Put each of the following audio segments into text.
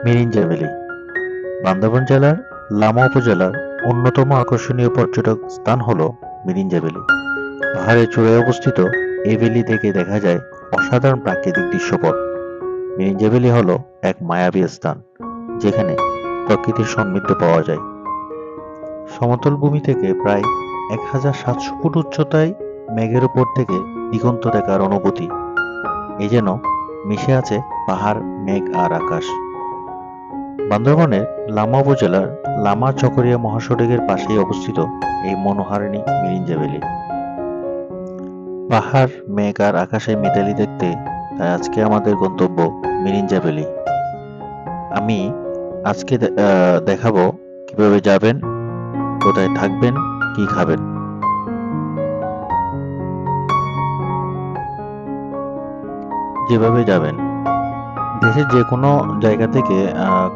Mirinja valley Bandarban জেলার লামা উপজেলার অন্যতম আকর্ষণীয় পর্যটক স্থান হল মিরিঞ্জা ভ্যালি। পাহাড়ের চূড়ায় অবস্থিত এই ভ্যালি থেকে দেখা যায় অসাধারণ প্রাকৃতিক দৃশ্যপট। মিরিঞ্জা ভ্যালি হল এক মায়াবী স্থান যেখানে প্রকৃতির সান্নিধ্য পাওয়া যায়। সমতল ভূমি থেকে প্রায় 1700 ফুট উচ্চতায় মেঘের উপর থেকে দিগন্ত দেখার অনুভূতি এ যেন মিশে আছে পাহাড়, মেঘ আর আকাশ। বান্দরবানের লামা উপজেলার লামা চকরিয়া মহাসড়কের পাশেই অবস্থিত এই মনোহারিণী মিরিঞ্জা ভ্যালি। পাহাড়, মেঘ আর আকাশে মিতালি দেখতে তাই আজকে আমাদের গন্তব্য মিরিঞ্জা ভ্যালি। আমি আজকে দেখাবো কিভাবে যাবেন, কোথায় থাকবেন, কি খাবেন। যেভাবে যাবেন, দেশের যে কোনো জায়গা থেকে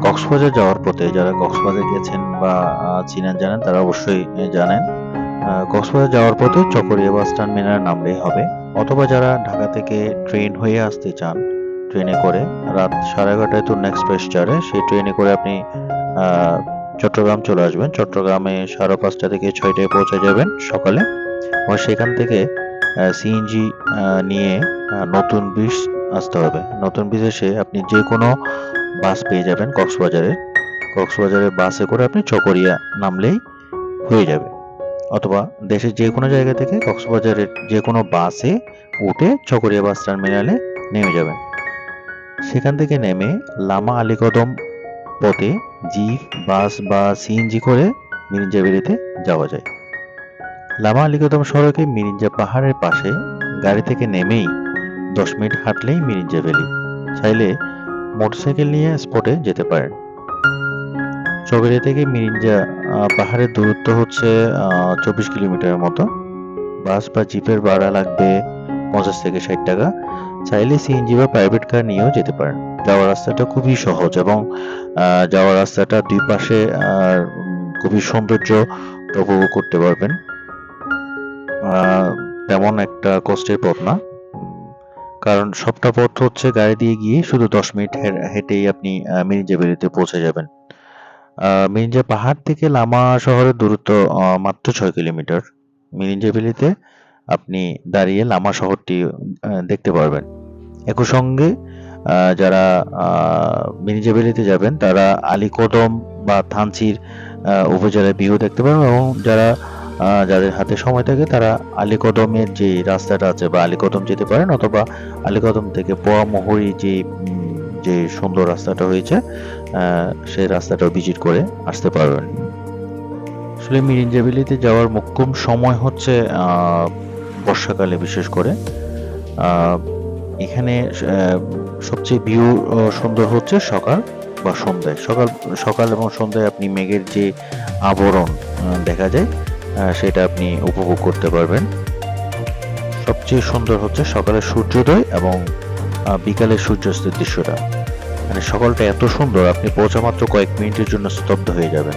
কক্সবাজার যাওয়ার পথে, যারা কক্সবাজার গেছেন বা চিনেন জানেন তারা অবশ্যই জানেন, কক্সবাজার যাওয়ার পথে চকরিয়া বাস টার্মিনালে নামলেই হবে। অথবা যারা ঢাকা থেকে ট্রেন হয়ে আসতে চান, ট্রেনে করে রাত 11:30টায় তুর্ন এক্সপ্রেস ছাড়ে, সেই ট্রেনে করে আপনি চট্টগ্রাম চলে আসবেন। চট্টগ্রামে 5:30 থেকে 6টায় পৌঁছে যাবেন সকালে। আর সেখান থেকে সিএনজি নিয়ে নতুন ব্রিজ আসতে হবে। নতুন ব্রিজ এসে আপনি যে কোনো বাস পেয়ে যাবেন কক্সবাজারের বাসে করে আপনি চকরিয়া নামলেই হয়ে যাবে। অথবা দেশের যে কোনো জায়গা থেকে কক্সবাজারের যে কোনো বাসে উঠে চকরিয়া বাস টার্মিনালে নেমে যাবেন। সেখান থেকে নেমে লামা আলীকদম পথে জিপ, বাস বা সিএনজি করে মিরিঞ্জা ভ্যালিতে যাওয়া যায়। লামা আলীকদম সড়কে মিরিঞ্জা পাহাড়ের পাশে গাড়ি থেকে নেমেই 10 মিনিট হাঁটলেই মিরিঞ্জা ভ্যালি। চাইলে মোটরসাইকেল নিয়ে স্পটে যেতে পারেন। চকরিয়া থেকে মিরিঞ্জা পাহাড়ের দূরত্ব হচ্ছে 24 কিলোমিটারের মতো। বাস বা জিপের ভাড়া লাগবে 50 থেকে 60 টাকা। চাইলে সিএনজি বা প্রাইভেট কার নিয়েও যেতে পারেন। যাওয়ার রাস্তাটা খুবই সহজ এবং যাওয়ার রাস্তাটা দুই পাশে খুবই সৌন্দর্য উপভোগ করতে পারবেন। তেমন একটা কষ্টের পথ না, কারণ সবটা পথ হচ্ছে গাড়ি দিয়ে গিয়ে শুধু 10 মিনিট হেঁটেই আপনি মিরিঞ্জা ভ্যালিতে পৌঁছে যাবেন। মিরিঞ্জা পাহাড় থেকে লামা শহরের দূরত্ব মাত্র 6 কিলোমিটার। মিরিঞ্জা ভ্যালিতে আপনি দাঁড়িয়ে লামা শহরটি দেখতে পারবেন। একই সঙ্গে যারা মিরিঞ্জা ভ্যালিতে যাবেন তারা আলীকদম বা থানচির উপজেলার ভিউ দেখতে পারবেন, এবং যাদের হাতে সময় থাকে তারা আলীকদমের যে রাস্তাটা আছে বা আলীকদম যেতে পারেন, অথবা আলীকদম থেকে পোয়ামুহুরী যে সুন্দর রাস্তাটা হয়েছে সেই রাস্তাটাও ভিজিট করে আসতে পারবেন। আসলে মিরিঞ্জা ভ্যালিতে যাওয়ার মোক্ষম সময় হচ্ছে বর্ষাকালে, বিশেষ করে এখানে সবচেয়ে ভিউ সুন্দর হচ্ছে সকাল বা সন্ধ্যায়। সকাল এবং সন্ধ্যায় আপনি মেঘের যে আবরণ দেখা যায় সেটা আপনি উপভোগ করতে পারবেন। সবচেয়ে সুন্দর হচ্ছে সকালের সূর্যোদয় এবং বিকালের সূর্যাস্তের দৃশ্যটা। মানে সকালটা এত সুন্দর, আপনি পৌঁছা মাত্র কয়েক মিনিটের জন্য স্তব্ধ হয়ে যাবেন।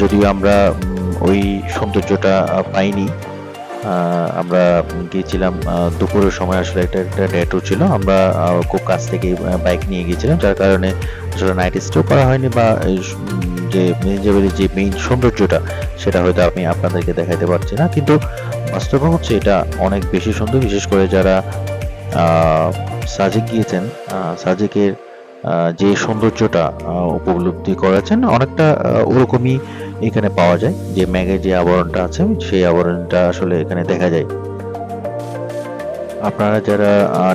যদিও আমরা ওই সৌন্দর্যটা পাইনি। আমরা গিয়েছিলাম দুপুরের সময়, আসলে একটা ডে ট্যুর ছিল। আমরা খুব কাছ থেকে বাইক নিয়ে গিয়েছিলাম, যার কারণে আসলে নাইট স্টেও করা হয়নি, বা যে মিরিঞ্জা ভ্যালির যে মেইন সৌন্দর্যটা সেটা হয়তো আমি আপনাদেরকে দেখাতে পারছি না। কিন্তু বাস্তবে হচ্ছে এটা অনেক বেশি সুন্দর, বিশেষ করে যারা সাজেক গিয়েছেন, সাজেকের যে সৌন্দর্যটা উপলব্ধি করেছেন অনেকটা ওরকমই এখানে পাওয়া যায়। যে মেঘের যে আবরণটা আছে সেই আবরণটা আসলে এখানে দেখা যায়। আপনারা যারা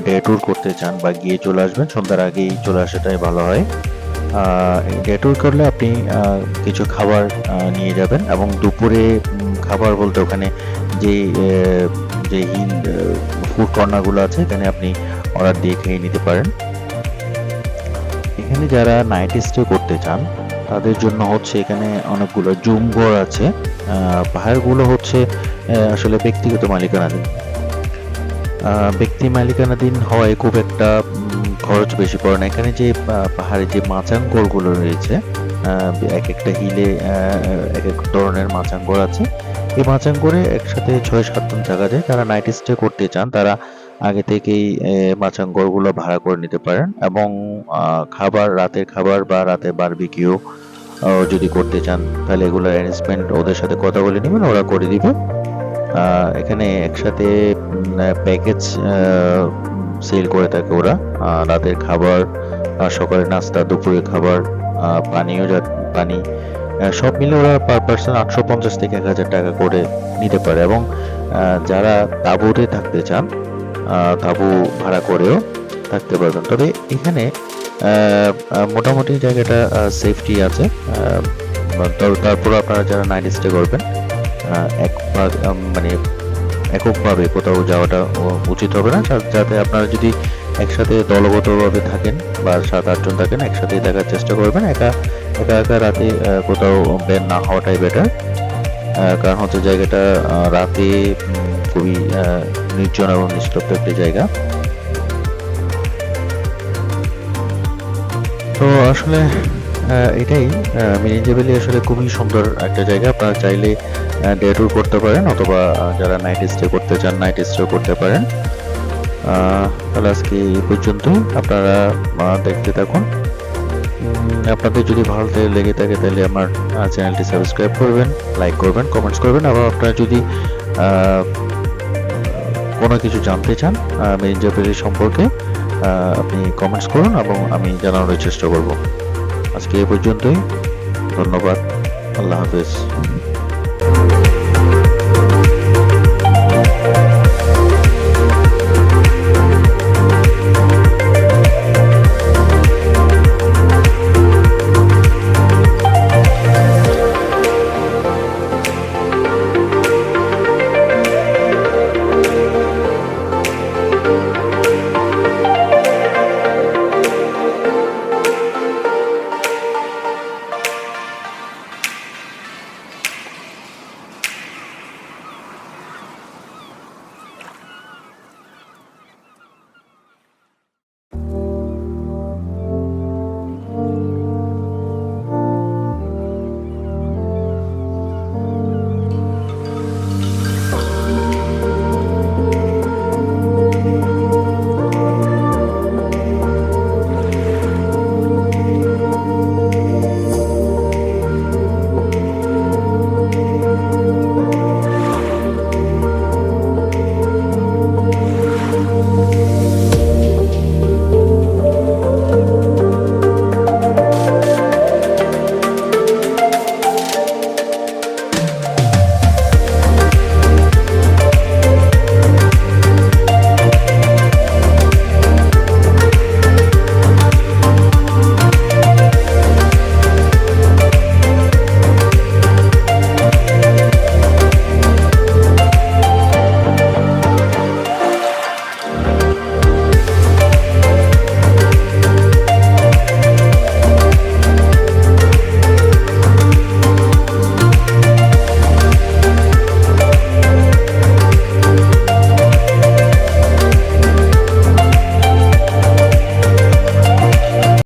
ডে ট্যুর করতে চান বা গিয়ে চলে আসবেন, সন্ধ্যার আগেই চলে আসাটাই ভালো হয়। ডে ট্যুর করলে আপনি কিছু খাবার নিয়ে যাবেন, এবং দুপুরে খাবার বলতে ওখানে যে যে ফুড কর্নারগুলো আছে এখানে আপনি অর্ডার দিয়ে খেয়ে নিতে পারেন। এখানে যারা নাইট স্টে করতে চান তাদের জন্য হচ্ছে এখানে অনেকগুলো জুম ঘর আছে। পাহাড়গুলো হচ্ছে আসলে ব্যক্তিগত মালিকানাধীন হওয়ায় খুব একটা খরচ বেশি পড়ে না। এখানে যে পাহাড়ে যে মাচাংঘরগুলো রয়েছে, এক একটা হিলে এক এক ধরনের মাচাংঘর আছে। এই মাচাংঘরে একসাথে 6-7 জন থাকা যায়। যারা নাইট স্টে করতে চান তারা আগে থেকেই মাচাঙঘরগুলো ভাড়া করে নিতে পারেন এবং খাবার, রাতের খাবার বা রাতে বারবিকিউ যদি করতে চান তাহলে এগুলো অ্যারেঞ্জমেন্ট ওদের সাথে কথা বলে নেবেন, ওরা করে দিবে। এখানে একসাথে প্যাকেজ সেল করে থাকে ওরা। রাতের খাবার, সকালের নাস্তা, দুপুরের খাবার, পানি সব মিলে ওরা পার পার্সন 850 থেকে 1000 টাকা করে নিতে পারে। এবং যারা তাঁবুতে থাকতে চান তাঁবু ভাড়া করেও থাকতে পারবেন। তবে এখানে মোটামুটি জায়গাটা সেফটি আছে। তারপর আপনারা যারা নাইট স্টে করবেন মানে এককভাবে কোথাও যাওয়াটা উচিত হবে না। যাতে আপনারা যদি একসাথে দলগতভাবে থাকেন বা 7-8 জন থাকেন, একসাথেই থাকার চেষ্টা করবেন। একা একা রাতে কোথাও বের না হওয়াটাই বেটার। কারণ হচ্ছে জায়গাটা রাতে খুবই নির্জন এবং নিস্তব্ধ একটি জায়গা। তো আসলে এটাই মিরিঞ্জা ভ্যালি আসলে খুবই সুন্দর একটা জায়গা। আপনারা চাইলে ডে ট্যুর করতে পারেন, অথবা যারা নাইট স্টে করতে চান নাইট স্টে করতে পারেন। তাহলে আজকে এই পর্যন্তই, আপনারা দেখতে থাকুন। আপনাদের যদি ভালো লেগে থাকে তাহলে আমার চ্যানেলটি সাবস্ক্রাইব করবেন, লাইক করবেন, কমেন্টস করবেন। আবার আপনারা যদি কোনো কিছু জানতে চান মিরিঞ্জা ভ্যালি সম্পর্কে, আপনি কমেন্টস করুন এবং আমি জানানোর চেষ্টা করব। আজকে এই পর্যন্তই, ধন্যবাদ, আল্লাহ হাফেজ।